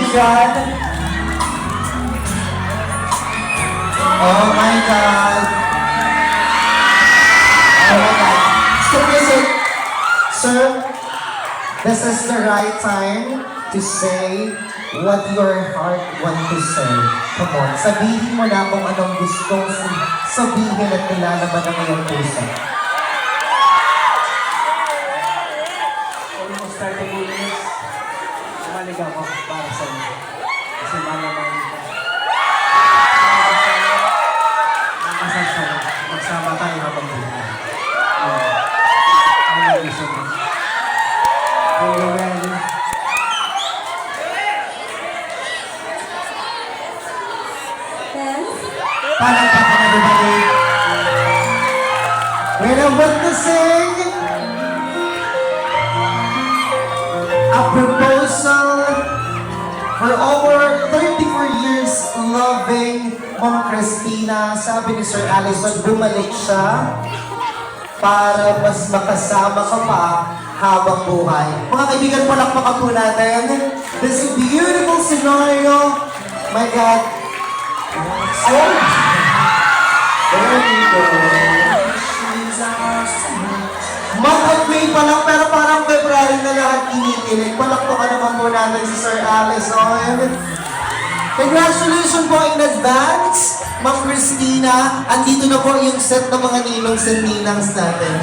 Congratulations! Oh my God! Oh my God! So listen, sir, this is the right time to say what your heart want to say. Come on, sabihin mo na kung anong gustong sabihin at nilalaman ng iyong puso. Almost 30 minutes, umalig ako para sa inyo. Kasi malaman ko. Magsama tayo habang buhay. Ang nag-iso mo. Are you ready? Palakpakan everybody. When I want to sing a proposal for over 34 years loving Ma'am Christina, sabi ni Sir Allison, bumalik siya para mas makasama ka pa habang buhay. Mga kaibigan, palakpakan po natin. This beautiful scenario. My God. Oh! There you go. Month of May pa lang, pero parang February na lahat kinikilig. Palakpakan naman po natin si Sir Allison. Congratulations po in advance, Ma'am Christina. Andito na po yung set ng mga ninongs and ninangs natin.